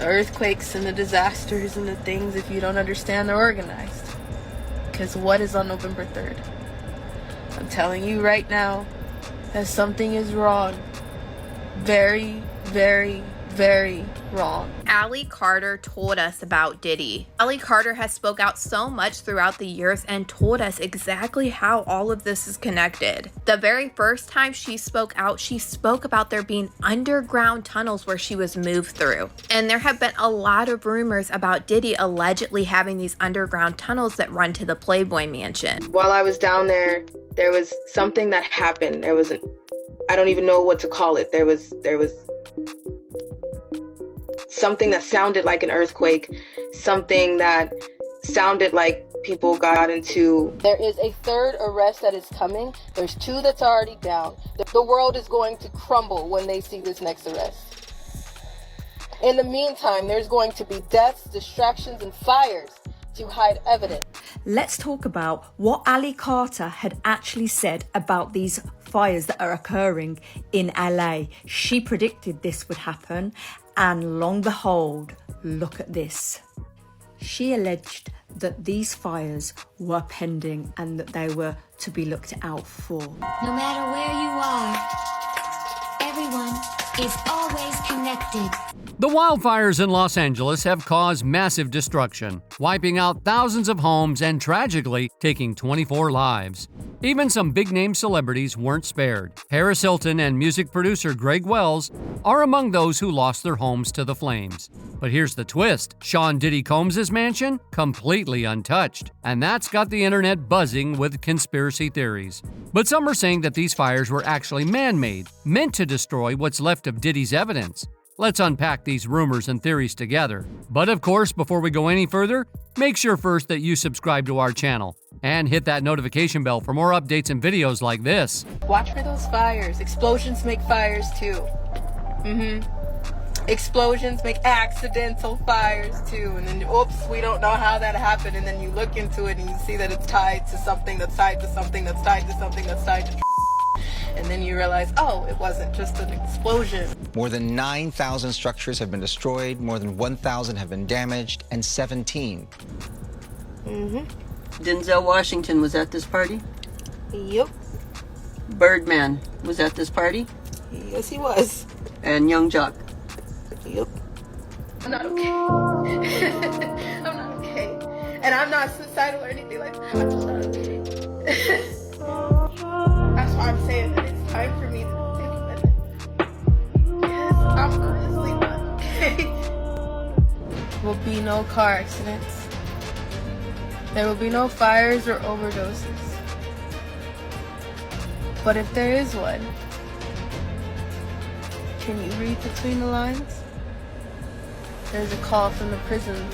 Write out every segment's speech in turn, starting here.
The earthquakes and the disasters and the things, if you don't understand, they're organized. Because what is on November 3rd? I'm telling you right now that something is wrong. Very, very, very wrong. Ally Carter told us about Diddy. Ally Carter has spoke out so much throughout the years and told us exactly how all of this is connected. The very first time she spoke out, she spoke about there being underground tunnels where she was moved through. And there have been a lot of rumors about Diddy allegedly having these underground tunnels that run to the Playboy Mansion. While I was down there, there was something that happened. I don't even know what to call it. There was something that sounded like an earthquake, something that sounded like people got into. There is a third arrest that is coming. There's 2 that's already down. The world is going to crumble when they see this next arrest. In the meantime, there's going to be deaths, distractions, and fires to hide evidence. Let's talk about what Ally Carter had actually said about these fires that are occurring in LA. She predicted this would happen, and lo and behold, look at this. She alleged that these fires were pending and that they were to be looked out for. No matter where you are, everyone is always connected. The wildfires in Los Angeles have caused massive destruction, wiping out thousands of homes and tragically taking 24 lives. Even some big-name celebrities weren't spared. Paris Hilton and music producer Greg Wells are among those who lost their homes to the flames. But here's the twist. Sean Diddy Combs' mansion? Completely untouched. And that's got the internet buzzing with conspiracy theories. But some are saying that these fires were actually man-made, meant to destroy what's left of Diddy's evidence. Let's unpack these rumors and theories together. But of course, before we go any further, make sure first that you subscribe to our channel and hit that notification bell for more updates and videos like this. Watch for those fires. Explosions make fires too. Explosions make accidental fires too. And then, oops, we don't know how that happened. And then you look into it and you see that it's tied to something that's tied to something that's tied to something that's tied to. And then you realize, oh, it wasn't just an explosion. More than 9,000 structures have been destroyed, more than 1,000 have been damaged, and 17. Denzel Washington was at this party? Yep. Birdman was at this party? Yes, he was. And Young Jock? Yep. I'm not okay. I'm not okay. And I'm not suicidal or anything like that. I'm just not okay. That's why I'm saying that it's time for me to take a minute. Because I'm honestly not okay. There will be no car accidents. There will be no fires or overdoses. But if there is one, can you read between the lines? There's a call from the prisons.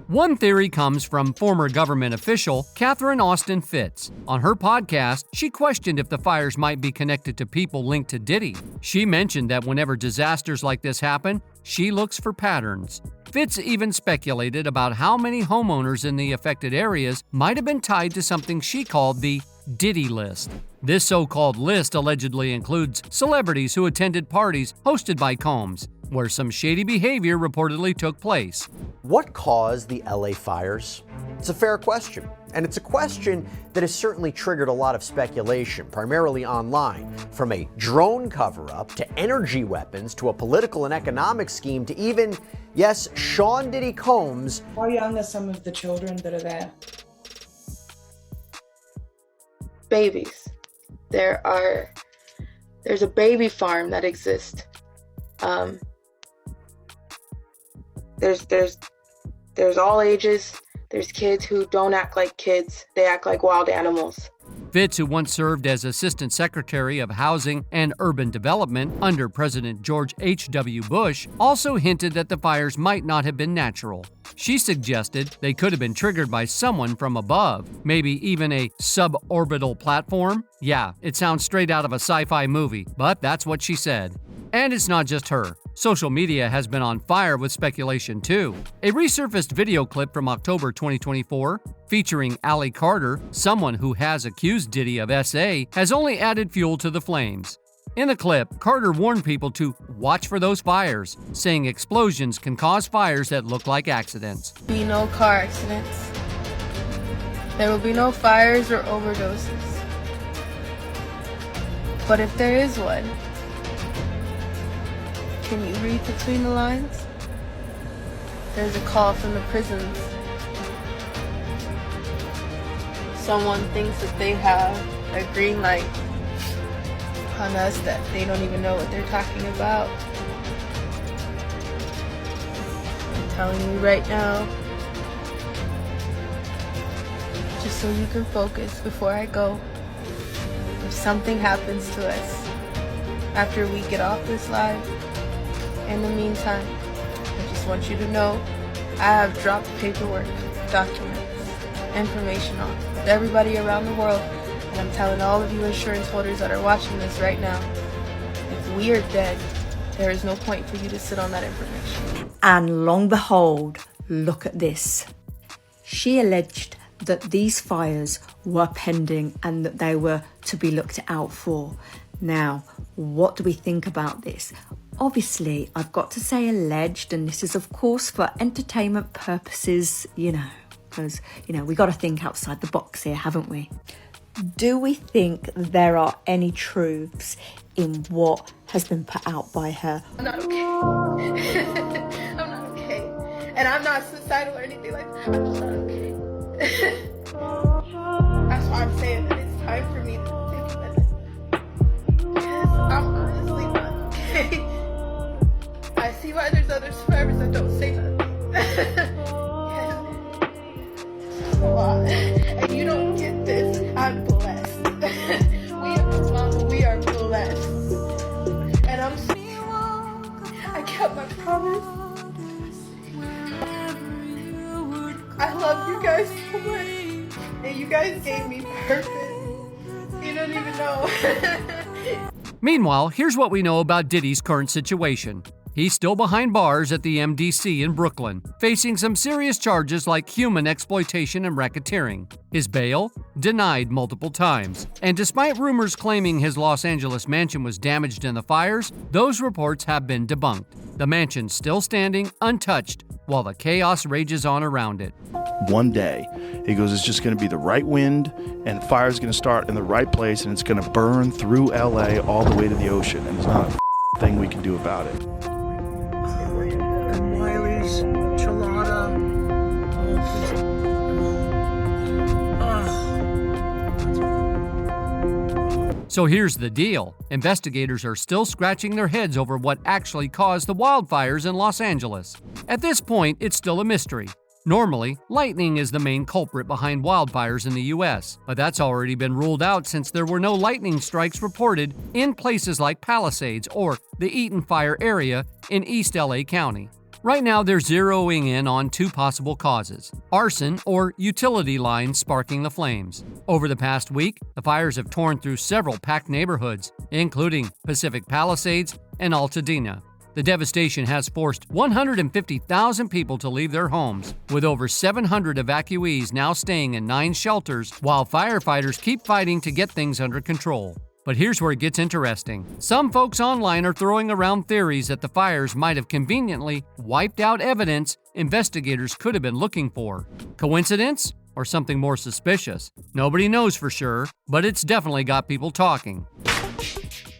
One theory comes from former government official Catherine Austin Fitts. On her podcast, she questioned if the fires might be connected to people linked to Diddy. She mentioned that whenever disasters like this happen, she looks for patterns. Fitts even speculated about how many homeowners in the affected areas might have been tied to something she called the Diddy list. This so-called list allegedly includes celebrities who attended parties hosted by Combs, where some shady behavior reportedly took place. What caused the LA fires? It's a fair question, and it's a question that has certainly triggered a lot of speculation, primarily online, from a drone cover-up to energy weapons to a political and economic scheme to even, yes, Sean Diddy Combs. How young are some of the children that are there? Babies. There's a baby farm that exists. There's all ages. There's kids who don't act like kids. They act like wild animals. Fitts, who once served as Assistant Secretary of Housing and Urban Development under President George H.W. Bush, also hinted that the fires might not have been natural. She suggested they could have been triggered by someone from above, maybe even a suborbital platform. Yeah, it sounds straight out of a sci-fi movie, but that's what she said. And it's not just her. Social media has been on fire with speculation too. A resurfaced video clip from October 2024 featuring Ally Carter, someone who has accused Diddy of SA, has only added fuel to the flames. In the clip, Carter warned people to watch for those fires, saying explosions can cause fires that look like accidents. Be no car accidents. There will be no fires or overdoses. But if there is one, can you read between the lines? There's a call from the prisons. Someone thinks that they have a green light on us that they don't even know what they're talking about. I'm telling you right now, just so you can focus before I go. If something happens to us after we get off this live, in the meantime, I just want you to know I have dropped paperwork, documents, information on with everybody around the world, and I'm telling all of you insurance holders that are watching this right now, if we are dead, there is no point for you to sit on that information. And long behold, look at this. She alleged that these fires were pending and that they were to be looked out for. Now, what do we think about this? Obviously, I've got to say alleged, and this is of course for entertainment purposes, because, we got to think outside the box here, haven't we? Do we think there are any truths in what has been put out by her? I'm not okay. I'm not okay. And I'm not suicidal or anything like that. I'm just not okay. That's why I'm saying that it's time for me to take medicine. Because I'm honestly not okay. I see why there's other survivors that don't say nothing. It's a lot. And you don't get this. I'm blessed. We are blessed. And I'm so I kept my promise. I love you guys so much. And you guys gave me purpose. You don't even know. Meanwhile, here's what we know about Diddy's current situation. He's still behind bars at the MDC in Brooklyn, facing some serious charges like human exploitation and racketeering. His bail? Denied multiple times. And despite rumors claiming his Los Angeles mansion was damaged in the fires, those reports have been debunked. The mansion's still standing, untouched, while the chaos rages on around it. One day, he goes, it's just going to be the right wind, and fire's going to start in the right place, and it's going to burn through LA all the way to the ocean, and there's not a thing we can do about it. So here's the deal. Investigators are still scratching their heads over what actually caused the wildfires in Los Angeles. At this point, it's still a mystery. Normally, lightning is the main culprit behind wildfires in the U.S., but that's already been ruled out since there were no lightning strikes reported in places like Palisades or the Eaton Fire area in East LA County. Right now, they're zeroing in on two possible causes: arson or utility lines sparking the flames. Over the past week, the fires have torn through several packed neighborhoods, including Pacific Palisades and Altadena. The devastation has forced 150,000 people to leave their homes, with over 700 evacuees now staying in 9 shelters, while firefighters keep fighting to get things under control. But here's where it gets interesting. Some folks online are throwing around theories that the fires might have conveniently wiped out evidence investigators could have been looking for. Coincidence? Or something more suspicious? Nobody knows for sure, but it's definitely got people talking.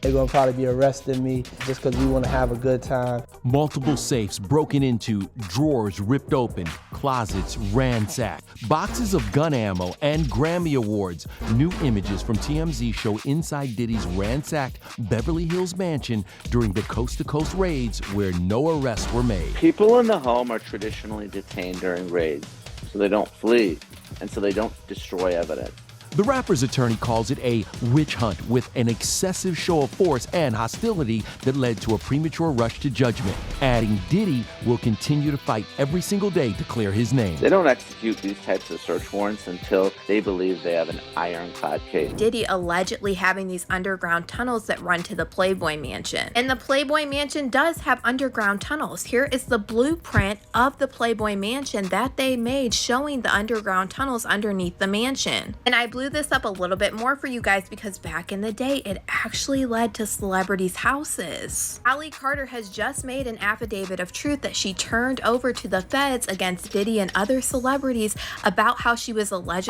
They're gonna probably be arresting me just because we want to have a good time. Multiple safes broken into, drawers ripped open, closets ransacked, boxes of gun ammo and Grammy Awards. New images from TMZ show inside Diddy's ransacked Beverly Hills mansion during the coast-to-coast raids where no arrests were made. People in the home are traditionally detained during raids, so they don't flee and so they don't destroy evidence. The rapper's attorney calls it a witch hunt with an excessive show of force and hostility that led to a premature rush to judgment, adding Diddy will continue to fight every single day to clear his name. They don't execute these types of search warrants until they believe they have an ironclad case. Diddy allegedly having these underground tunnels that run to the Playboy Mansion. And the Playboy Mansion does have underground tunnels. Here is the blueprint of the Playboy Mansion that they made showing the underground tunnels underneath the mansion. And I believe blew this up a little bit more for you guys because back in the day, it actually led to celebrities' houses. Ali Carter has just made an affidavit of truth that she turned over to the feds against Diddy and other celebrities about how she was alleged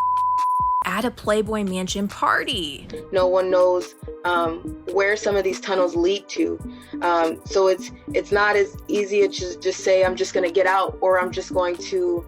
at a Playboy Mansion party. No one knows where some of these tunnels lead to. So it's not as easy as just say, I'm just going to get out, or I'm just going to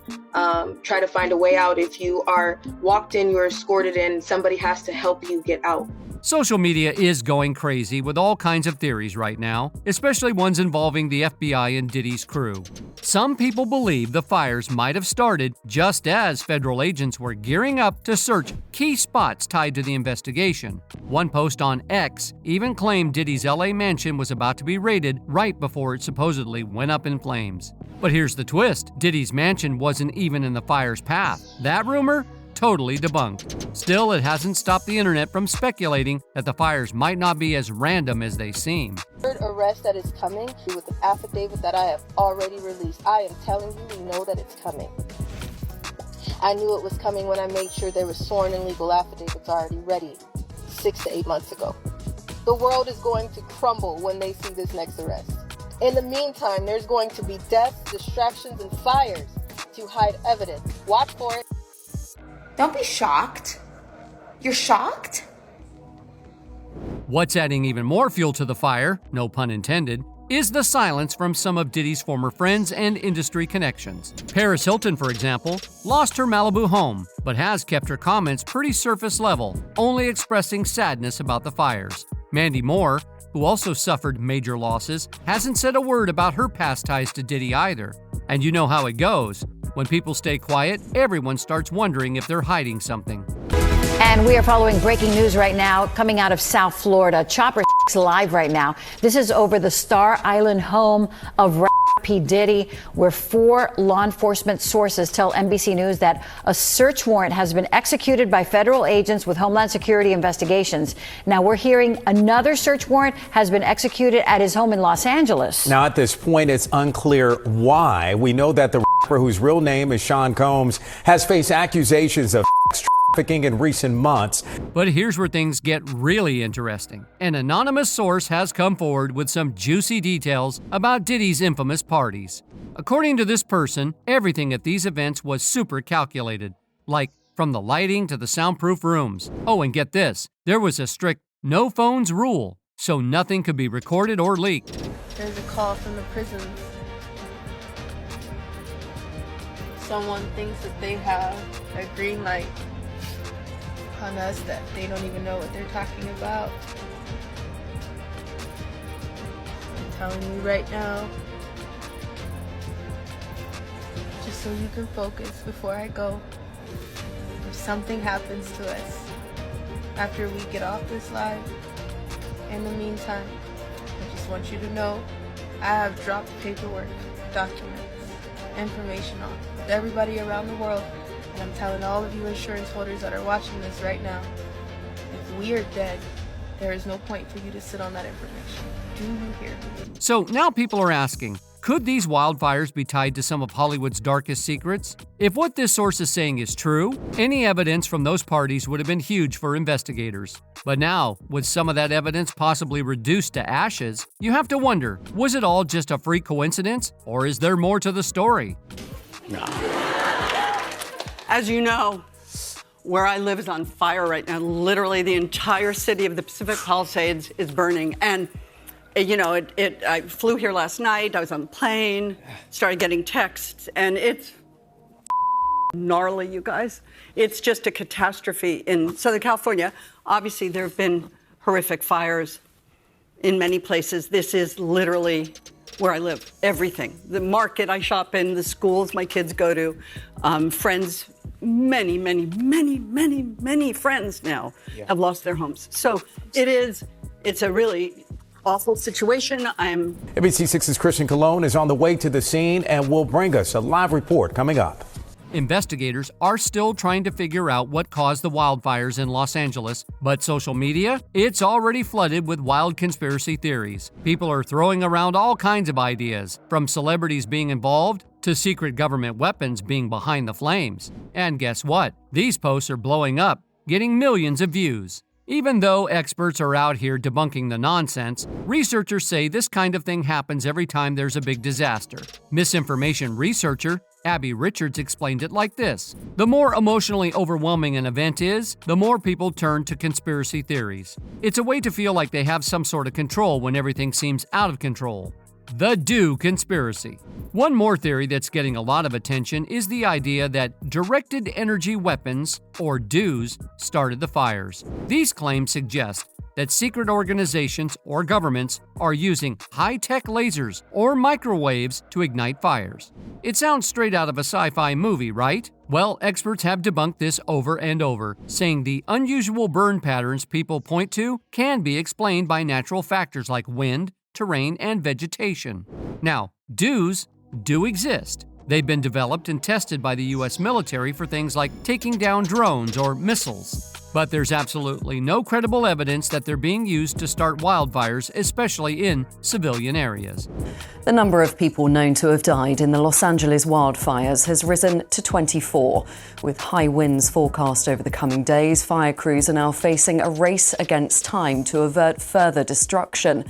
try to find a way out. If you are walked in, you're escorted in, somebody has to help you get out. Social media is going crazy with all kinds of theories right now, especially ones involving the FBI and Diddy's crew. Some people believe the fires might have started just as federal agents were gearing up to search key spots tied to the investigation. One post on X even claimed Diddy's LA mansion was about to be raided right before it supposedly went up in flames. But here's the twist: Diddy's mansion wasn't even in the fire's path. That rumor? Totally debunked. Still, it hasn't stopped the internet from speculating that the fires might not be as random as they seem. Third arrest that is coming with an affidavit that I have already released. I am telling you, we know that it's coming. I knew it was coming when I made sure there were sworn and legal affidavits already ready 6 to 8 months ago. The world is going to crumble when they see this next arrest. In the meantime, there's going to be deaths, distractions, and fires to hide evidence. Watch for it. Don't be shocked. You're shocked? What's adding even more fuel to the fire, no pun intended, is the silence from some of Diddy's former friends and industry connections. Paris Hilton, for example, lost her Malibu home, but has kept her comments pretty surface level, only expressing sadness about the fires. Mandy Moore, who also suffered major losses, hasn't said a word about her past ties to Diddy either. And you know how it goes. When people stay quiet, everyone starts wondering if they're hiding something. And we are following breaking news right now coming out of South Florida. Chopper live right now. This is over the Star Island home of P. Diddy, where 4 law enforcement sources tell NBC News that a search warrant has been executed by federal agents with Homeland Security investigations. Now we're hearing another search warrant has been executed at his home in Los Angeles. Now at this point, it's unclear why. We know that the rapper, whose real name is Sean Combs, has faced accusations of trafficking in recent months. But here's where things get really interesting. An anonymous source has come forward with some juicy details about Diddy's infamous parties. According to this person, everything at these events was super calculated, like from the lighting to the soundproof rooms. Oh, and get this, there was a strict no phones rule, so nothing could be recorded or leaked. There's a call from the prisons. Someone thinks that they have a green light on us that they don't even know what they're talking about. I'm telling you right now, just so you can focus before I go, if something happens to us after we get off this live, in the meantime, I just want you to know I have dropped paperwork, documents, information on with everybody around the world. And I'm telling all of you insurance holders that are watching this right now, if we are dead, there is no point for you to sit on that information. Do you hear me? So now people are asking, could these wildfires be tied to some of Hollywood's darkest secrets? If what this source is saying is true, any evidence from those parties would have been huge for investigators. But now, with some of that evidence possibly reduced to ashes, you have to wonder, was it all just a freak coincidence, or is there more to the story? No. As you know, where I live is on fire right now. Literally, the entire city of the Pacific Palisades is burning. And, you know, I flew here last night. I was on the plane, started getting texts, and it's gnarly, you guys. It's just a catastrophe in Southern California. Obviously, there have been horrific fires in many places. This is literally where I live. Everything. The market I shop in, the schools my kids go to, friends, many friends now have lost their homes. So it's a really awful situation. ABC6's Christian Colon is on the way to the scene and will bring us a live report coming up. Investigators are still trying to figure out what caused the wildfires in Los Angeles, but social media, it's already flooded with wild conspiracy theories. People are throwing around all kinds of ideas, from celebrities being involved to secret government weapons being behind the flames. And guess what? These posts are blowing up getting millions of views. Even though experts are out here debunking the nonsense, researchers say this kind of thing happens every time there's a big disaster. Misinformation researcher Abby Richards explained it like this: the more emotionally overwhelming an event is, the more people turn to conspiracy theories. It's a way to feel like they have some sort of control when everything seems out of control. The DO conspiracy. One more theory that's getting a lot of attention is the idea that directed energy weapons, or DOs, started the fires. These claims suggest that secret organizations or governments are using high-tech lasers or microwaves to ignite fires. It sounds straight out of a sci-fi movie, right? Well, experts have debunked this over and over, saying the unusual burn patterns people point to can be explained by natural factors like wind, terrain, and vegetation. Now, DOs do exist. They've been developed and tested by the U.S. military for things like taking down drones or missiles. But there's absolutely no credible evidence that they're being used to start wildfires, especially in civilian areas. The number of people known to have died in the Los Angeles wildfires has risen to 24. With high winds forecast over the coming days, fire crews are now facing a race against time to avert further destruction.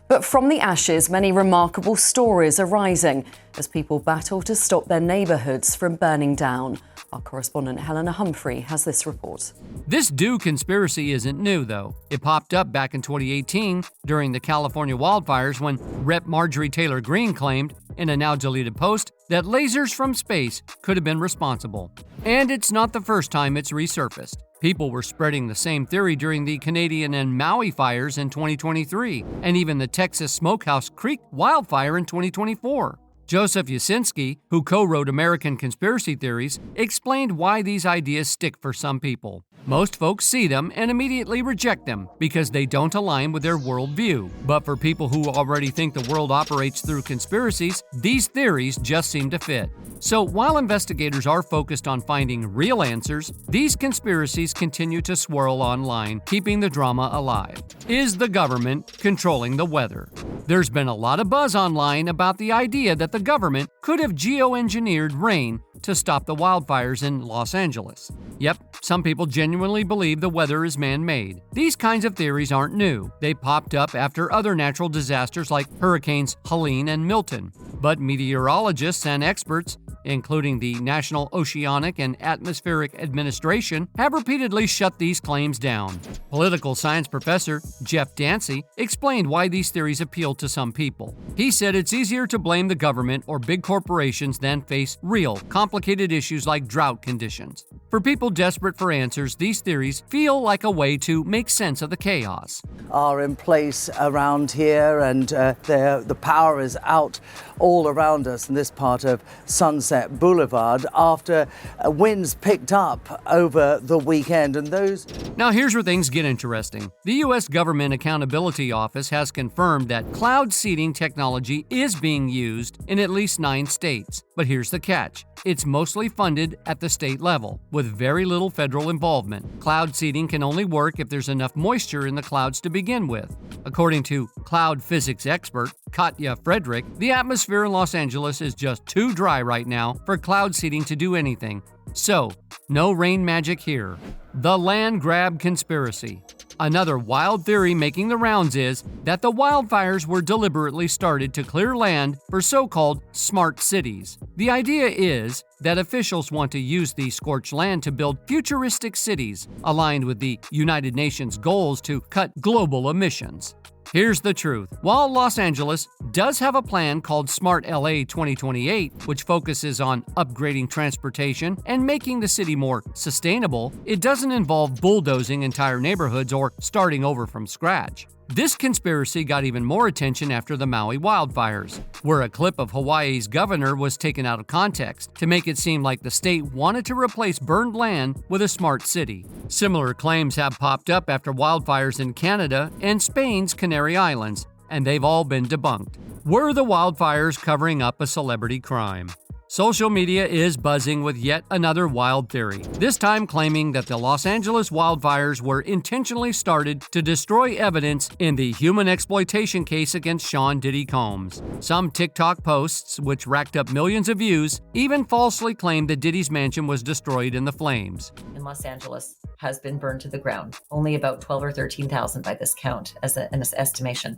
But from the ashes, many remarkable stories are rising as people battle to stop their neighbourhoods from burning down. Our correspondent Helena Humphrey has this report. This DO conspiracy isn't new, though. It popped up back in 2018 during the California wildfires when Rep. Marjorie Taylor Greene claimed, in a now-deleted post, that lasers from space could have been responsible. And it's not the first time it's resurfaced. People were spreading the same theory during the Canadian and Maui fires in 2023, and even the Texas Smokehouse Creek wildfire in 2024. Joseph Yasinski, who co-wrote American Conspiracy Theories, explained why these ideas stick for some people. Most folks see them and immediately reject them because they don't align with their worldview. But for people who already think the world operates through conspiracies, these theories just seem to fit. So while investigators are focused on finding real answers, these conspiracies continue to swirl online, keeping the drama alive. Is the government controlling the weather? There's been a lot of buzz online about the idea that the government could have geoengineered rain to stop the wildfires in Los Angeles. Yep, some people genuinely believe the weather is man-made. These kinds of theories aren't new. They popped up after other natural disasters like Hurricanes Helene and Milton. But meteorologists and experts, including the National Oceanic and Atmospheric Administration, have repeatedly shut these claims down. Political science professor Jeff Dancy explained why these theories appeal to some people. He said it's easier to blame the government or big corporations than face real, complicated issues like drought conditions. For people desperate for answers, these theories feel like a way to make sense of the chaos. Are in place around here, and the power is out all around us in this part of Sunset Boulevard after winds picked up over the weekend. And those. Now here's where things get interesting. The U.S. Government Accountability Office has confirmed that cloud seeding technology is being used in at least 9 states. But here's the catch. It's mostly funded at the state level, with very little federal involvement. Cloud seeding can only work if there's enough moisture in the clouds to begin with. According to cloud physics expert Katya Frederick, the atmosphere in Los Angeles is just too dry right now for cloud seeding to do anything. So, no rain magic here. The land grab conspiracy. Another wild theory making the rounds is that the wildfires were deliberately started to clear land for so-called smart cities. The idea is that officials want to use the scorched land to build futuristic cities aligned with the United Nations goals to cut global emissions. Here's the truth. While Los Angeles does have a plan called Smart LA 2028, which focuses on upgrading transportation and making the city more sustainable, it doesn't involve bulldozing entire neighborhoods or starting over from scratch. This conspiracy got even more attention after the Maui wildfires, where a clip of Hawaii's governor was taken out of context to make it seem like the state wanted to replace burned land with a smart city. Similar claims have popped up after wildfires in Canada and Spain's Canary Islands, and they've all been debunked. Were the wildfires covering up a celebrity crime? Social media is buzzing with yet another wild theory, this time claiming that the Los Angeles wildfires were intentionally started to destroy evidence in the human exploitation case against Sean Diddy Combs. Some TikTok posts, which racked up millions of views, even falsely claimed that Diddy's mansion was destroyed in the flames. In Los Angeles has been burned to the ground, only about 12 or 13,000 by this count as an estimation.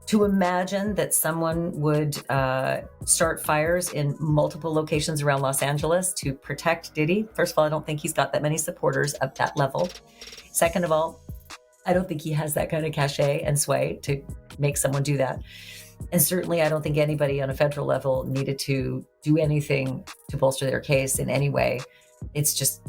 To imagine that someone would start fires in multiple locations around Los Angeles to protect Diddy, first of all, I don't think he's got that many supporters at that level. Second of all, I don't think he has that kind of cachet and sway to make someone do that. And certainly I don't think anybody on a federal level needed to do anything to bolster their case in any way. It's just,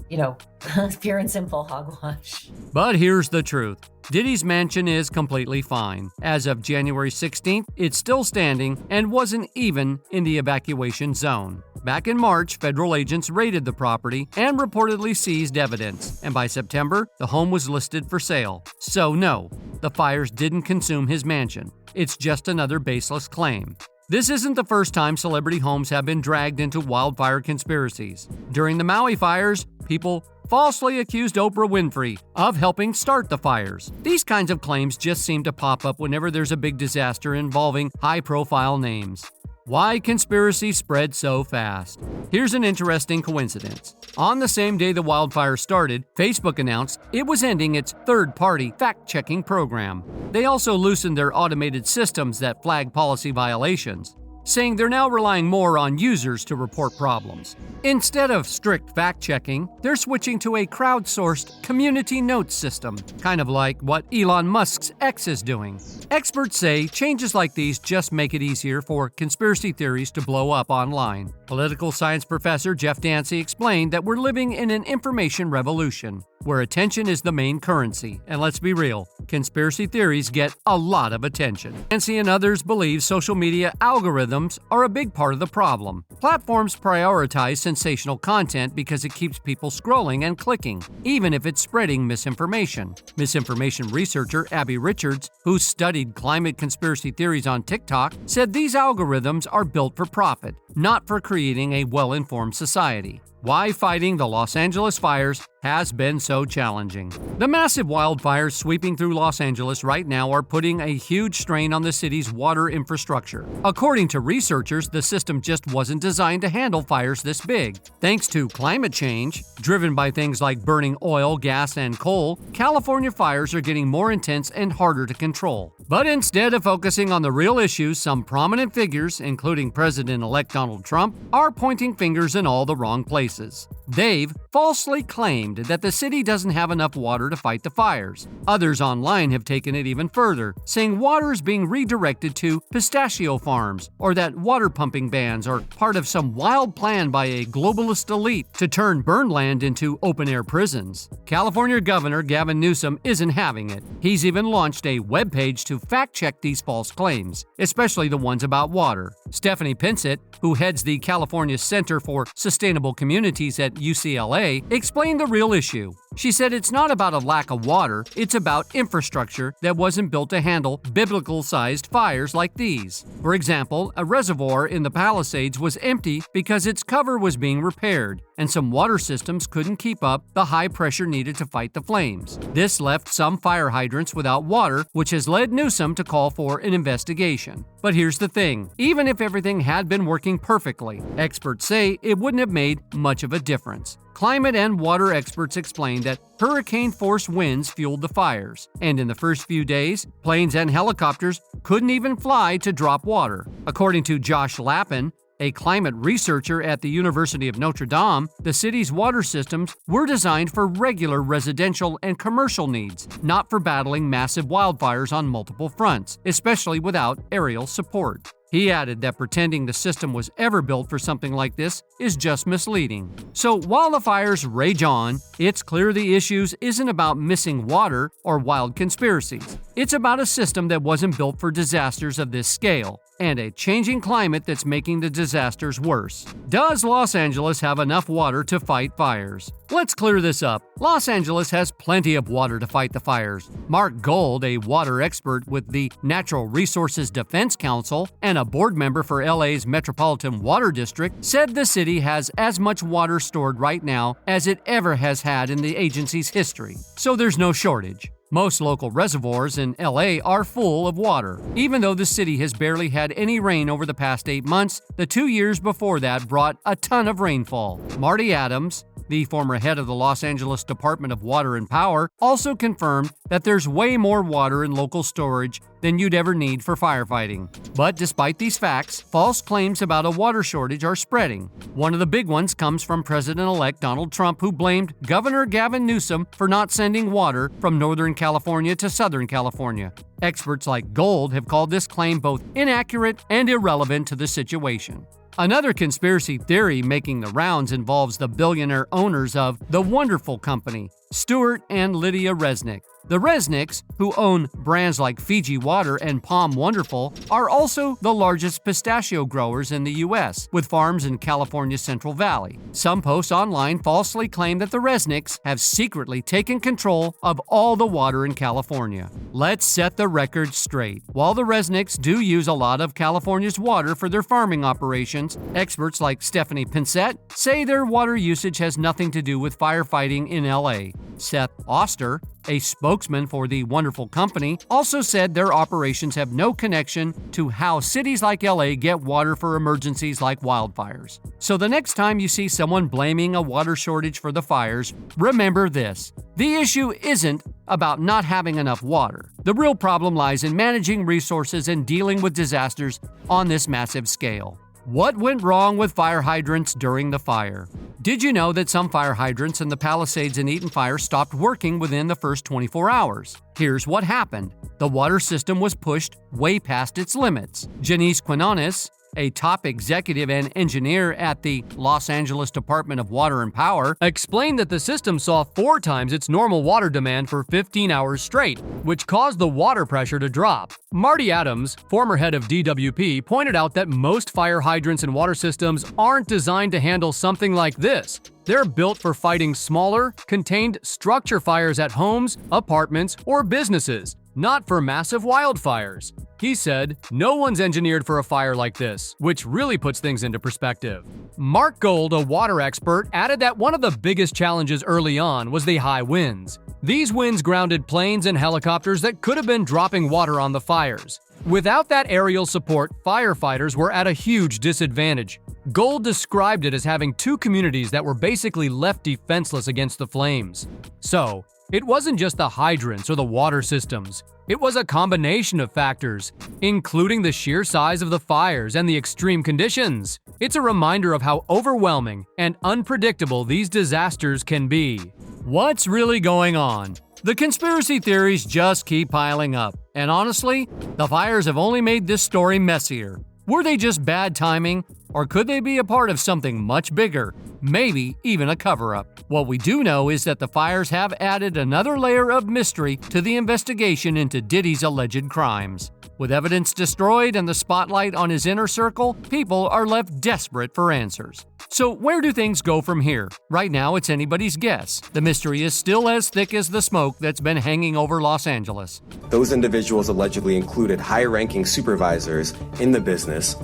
pure and simple hogwash. But here's the truth. Diddy's mansion is completely fine. As of January 16th, it's still standing and wasn't even in the evacuation zone. Back in March, federal agents raided the property and reportedly seized evidence. And by September, the home was listed for sale. So no, the fires didn't consume his mansion. It's just another baseless claim. This isn't the first time celebrity homes have been dragged into wildfire conspiracies. During the Maui fires, people falsely accused Oprah Winfrey of helping start the fires. These kinds of claims just seem to pop up whenever there's a big disaster involving high-profile names. Why conspiracies spread so fast? Here's an interesting coincidence. On the same day the wildfire started, Facebook announced it was ending its third-party fact-checking program. They also loosened their automated systems that flag policy violations, saying they're now relying more on users to report problems. Instead of strict fact-checking, they're switching to a crowdsourced community notes system, kind of like what Elon Musk's X is doing. Experts say changes like these just make it easier for conspiracy theories to blow up online. Political science professor Jeff Dancy explained that we're living in an information revolution, where attention is the main currency. And let's be real, conspiracy theories get a lot of attention. Dancy and others believe social media algorithms are a big part of the problem. Platforms prioritize sensational content because it keeps people scrolling and clicking, even if it's spreading misinformation. Misinformation researcher Abby Richards, who studied climate conspiracy theories on TikTok, said these algorithms are built for profit, not for creating a well-informed society. Why fighting the Los Angeles fires has been so challenging. The massive wildfires sweeping through Los Angeles right now are putting a huge strain on the city's water infrastructure. According to researchers, the system just wasn't designed to handle fires this big. Thanks to climate change, driven by things like burning oil, gas, and coal, California fires are getting more intense and harder to control. But instead of focusing on the real issues, some prominent figures, including President-elect Donald Trump, are pointing fingers in all the wrong places. They've falsely claimed that the city doesn't have enough water to fight the fires. Others online have taken it even further, saying water is being redirected to pistachio farms, or that water pumping bans are part of some wild plan by a globalist elite to turn burned land into open-air prisons. California Governor Gavin Newsom isn't having it. He's even launched a webpage to fact-check these false claims, especially the ones about water. Stephanie Pinsett, who heads the California Center for Sustainable Communities at UCLA, explained the real issue. She said it's not about a lack of water, it's about infrastructure that wasn't built to handle biblical-sized fires like these. For example, a reservoir in the Palisades was empty because its cover was being repaired, and some water systems couldn't keep up the high pressure needed to fight the flames. This left some fire hydrants without water, which has led Newsom to call for an investigation. But here's the thing, even if everything had been working perfectly, experts say it wouldn't have made much of a difference. Climate and water experts explained that hurricane-force winds fueled the fires, and in the first few days, planes and helicopters couldn't even fly to drop water. According to Josh Lappin, a climate researcher at the University of Notre Dame, the city's water systems were designed for regular residential and commercial needs, not for battling massive wildfires on multiple fronts, especially without aerial support. He added that pretending the system was ever built for something like this is just misleading. So while the fires rage on, it's clear the issues isn't about missing water or wild conspiracies. It's about a system that wasn't built for disasters of this scale. and a changing climate that's making the disasters worse. Does Los Angeles have enough water to fight fires? Let's clear this up. Los Angeles has plenty of water to fight the fires. Mark Gold, a water expert with the Natural Resources Defense Council and a board member for LA's Metropolitan Water District, said the city has as much water stored right now as it ever has had in the agency's history. So there's no shortage. Most local reservoirs in LA are full of water. Even though the city has barely had any rain over the past 8 months, the 2 years before that brought a ton of rainfall. Marty Adams, the former head of the Los Angeles Department of Water and Power, also confirmed that there's way more water in local storage than you'd ever need for firefighting. But despite these facts, false claims about a water shortage are spreading. One of the big ones comes from President-elect Donald Trump, who blamed Governor Gavin Newsom for not sending water from Northern California to Southern California. Experts like Gold have called this claim both inaccurate and irrelevant to the situation. Another conspiracy theory making the rounds involves the billionaire owners of The Wonderful Company, Stuart and Lydia Resnick. The Resnicks, who own brands like Fiji Water and Palm Wonderful, are also the largest pistachio growers in the U.S., with farms in California's Central Valley. Some posts online falsely claim that the Resnicks have secretly taken control of all the water in California. Let's set the record straight. While the Resnicks do use a lot of California's water for their farming operations, experts like Stephanie Pinsett say their water usage has nothing to do with firefighting in L.A. Seth Oster, a spokesman for The Wonderful Company, also said their operations have no connection to how cities like LA get water for emergencies like wildfires. So the next time you see someone blaming a water shortage for the fires, remember this. The issue isn't about not having enough water. The real problem lies in managing resources and dealing with disasters on this massive scale. What went wrong with fire hydrants during the fire? Did you know that some fire hydrants in the Palisades and Eaton fire stopped working within the first 24 hours? Here's what happened. The water system was pushed way past its limits. Janice Quinones, a top executive and engineer at the Los Angeles Department of Water and Power, explained that the system saw 4 times its normal water demand for 15 hours straight, which caused the water pressure to drop. Marty Adams, former head of DWP, pointed out that most fire hydrants and water systems aren't designed to handle something like this. They're built for fighting smaller, contained structure fires at homes, apartments, or businesses, not for massive wildfires. He said, "No one's engineered for a fire like this," which really puts things into perspective. Mark Gold, a water expert, added that one of the biggest challenges early on was the high winds. These winds grounded planes and helicopters that could have been dropping water on the fires. Without that aerial support, firefighters were at a huge disadvantage. Gold described it as having 2 communities that were basically left defenseless against the flames. So, it wasn't just the hydrants or the water systems. It was a combination of factors, including the sheer size of the fires and the extreme conditions. It's a reminder of how overwhelming and unpredictable these disasters can be. What's really going on? The conspiracy theories just keep piling up, and honestly, the fires have only made this story messier. Were they just bad timing, or could they be a part of something much bigger? Maybe even a cover-up. What we do know is that the fires have added another layer of mystery to the investigation into Diddy's alleged crimes. With evidence destroyed and the spotlight on his inner circle, people are left desperate for answers. So where do things go from here? Right now, it's anybody's guess. The mystery is still as thick as the smoke that's been hanging over Los Angeles. Those individuals allegedly included high-ranking supervisors in the business,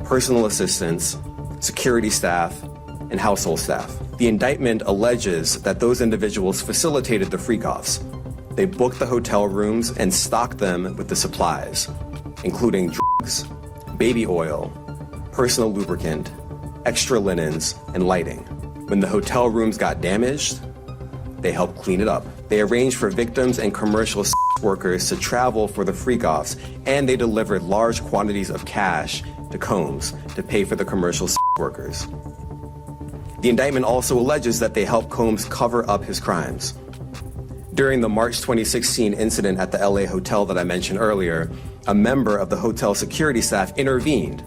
personal assistants, security staff, and household staff. The indictment alleges that those individuals facilitated the freak-offs. They booked the hotel rooms and stocked them with the supplies, including drugs, baby oil, personal lubricant, extra linens, and lighting. When the hotel rooms got damaged, they helped clean it up. They arranged for victims and commercial workers to travel for the freak-offs, and they delivered large quantities of cash to Combs to pay for the commercial workers. The indictment also alleges that they helped Combs cover up his crimes. During the March 2016 incident at the LA hotel that I mentioned earlier, a member of the hotel security staff intervened,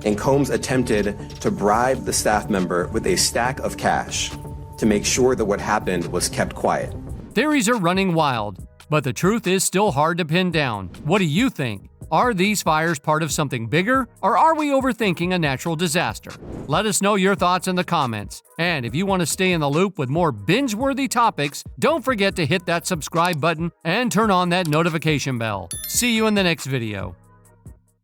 and Combs attempted to bribe the staff member with a stack of cash to make sure that what happened was kept quiet. Theories are running wild, but the truth is still hard to pin down. What do you think? Are these fires part of something bigger, or are we overthinking a natural disaster? Let us know your thoughts in the comments. And if you want to stay in the loop with more binge-worthy topics, don't forget to hit that subscribe button and turn on that notification bell. See you in the next video.